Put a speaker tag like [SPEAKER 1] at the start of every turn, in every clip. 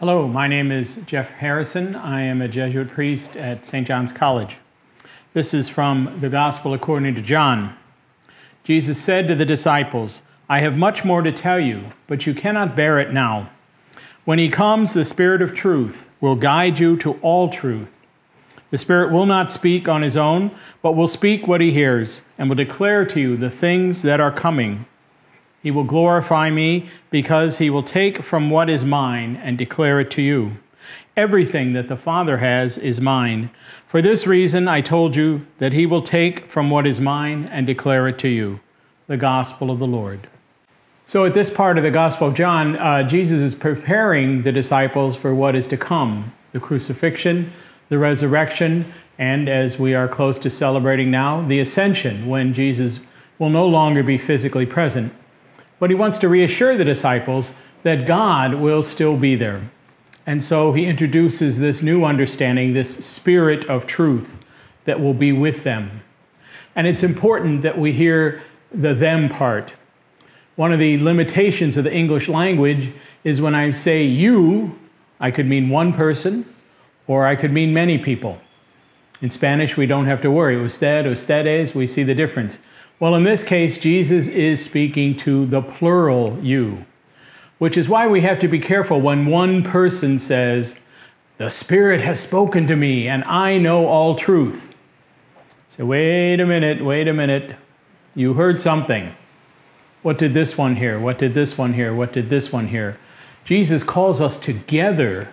[SPEAKER 1] Hello, my name is Jeff Harrison. I am a Jesuit priest at St. John's College. This is from the Gospel according to John. Jesus said to the disciples, "I have much more to tell you, but you cannot bear it now. When he comes, the Spirit of truth will guide you to all truth. The Spirit will not speak on his own, but will speak what he hears, and will declare to you the things that are coming. He will glorify me, because he will take from what is mine and declare it to you. Everything that the Father has is mine. For this reason I told you that he will take from what is mine and declare it to you." The Gospel of the Lord. So at this part of the Gospel of John, Jesus is preparing the disciples for what is to come, the crucifixion, the resurrection, and as we are close to celebrating now, the ascension, when Jesus will no longer be physically present. But he wants to reassure the disciples that God will still be there. And so he introduces this new understanding, this Spirit of truth that will be with them. And it's important that we hear the them part. One of the limitations of the English language is when I say you, I could mean one person, or I could mean many people. In Spanish, we don't have to worry. Usted, ustedes, we see the difference. Well, in this case, Jesus is speaking to the plural you, which is why we have to be careful when one person says, "The Spirit has spoken to me and I know all truth." So wait a minute. You heard something. What did this one hear? What did this one hear? What did this one hear? Jesus calls us together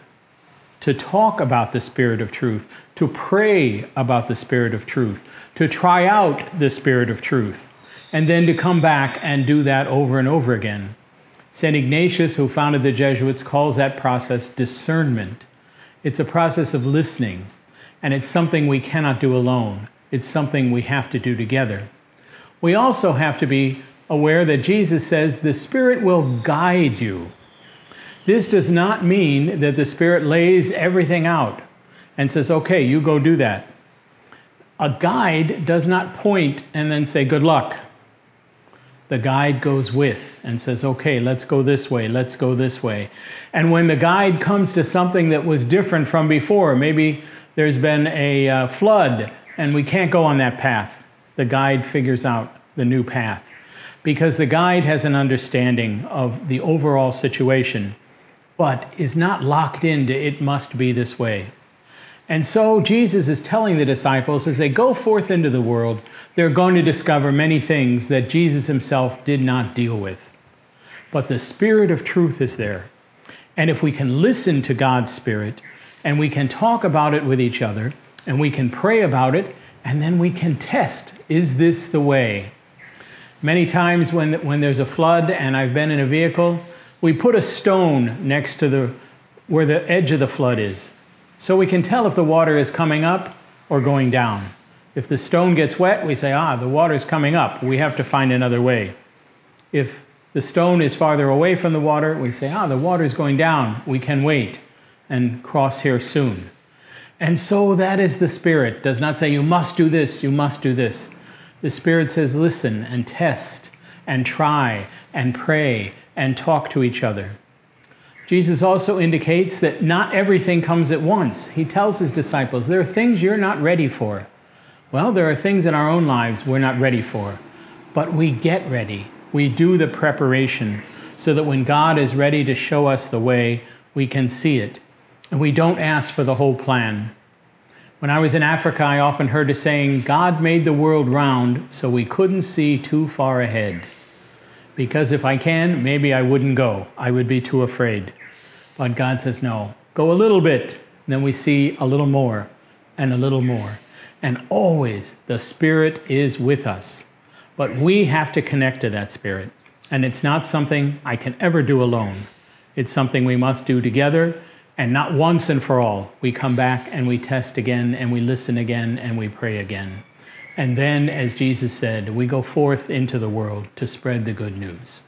[SPEAKER 1] to talk about the Spirit of truth, to pray about the Spirit of truth, to try out the Spirit of truth, and then to come back and do that over and over again. St. Ignatius, who founded the Jesuits, calls that process discernment. It's a process of listening, and it's something we cannot do alone. It's something we have to do together. We also have to be aware that Jesus says the Spirit will guide you. This does not mean that the Spirit lays everything out and says, "Okay, you go do that." A guide does not point and then say, "Good luck." The guide goes with and says, "Okay, let's go this way, let's go this way." And when the guide comes to something that was different from before, maybe there's been a flood and we can't go on that path, the guide figures out the new path, because the guide has an understanding of the overall situation, but is not locked into it must be this way. And so Jesus is telling the disciples as they go forth into the world, they're going to discover many things that Jesus himself did not deal with. But the Spirit of truth is there. And if we can listen to God's Spirit, and we can talk about it with each other, and we can pray about it, and then we can test, is this the way? Many times when there's a flood and I've been in a vehicle, we put a stone next to where the edge of the flood is, so we can tell if the water is coming up or going down. If the stone gets wet, we say, the water is coming up. We have to find another way. If the stone is farther away from the water, we say, the water is going down. We can wait and cross here soon. And so that is the Spirit. It does not say, you must do this, you must do this. The Spirit says, listen and test and try and pray and talk to each other. Jesus also indicates that not everything comes at once. He tells his disciples, there are things you're not ready for. Well, there are things in our own lives we're not ready for, but we get ready. We do the preparation so that when God is ready to show us the way, we can see it. And we don't ask for the whole plan. When I was in Africa, I often heard a saying, God made the world round so we couldn't see too far ahead. Because if I can, maybe I wouldn't go. I would be too afraid. But God says, no, go a little bit. Then we see a little more and a little more. And always the Spirit is with us. But we have to connect to that Spirit. And it's not something I can ever do alone. It's something we must do together, and not once and for all. We come back and we test again, and we listen again, and we pray again. And then, as Jesus said, we go forth into the world to spread the good news.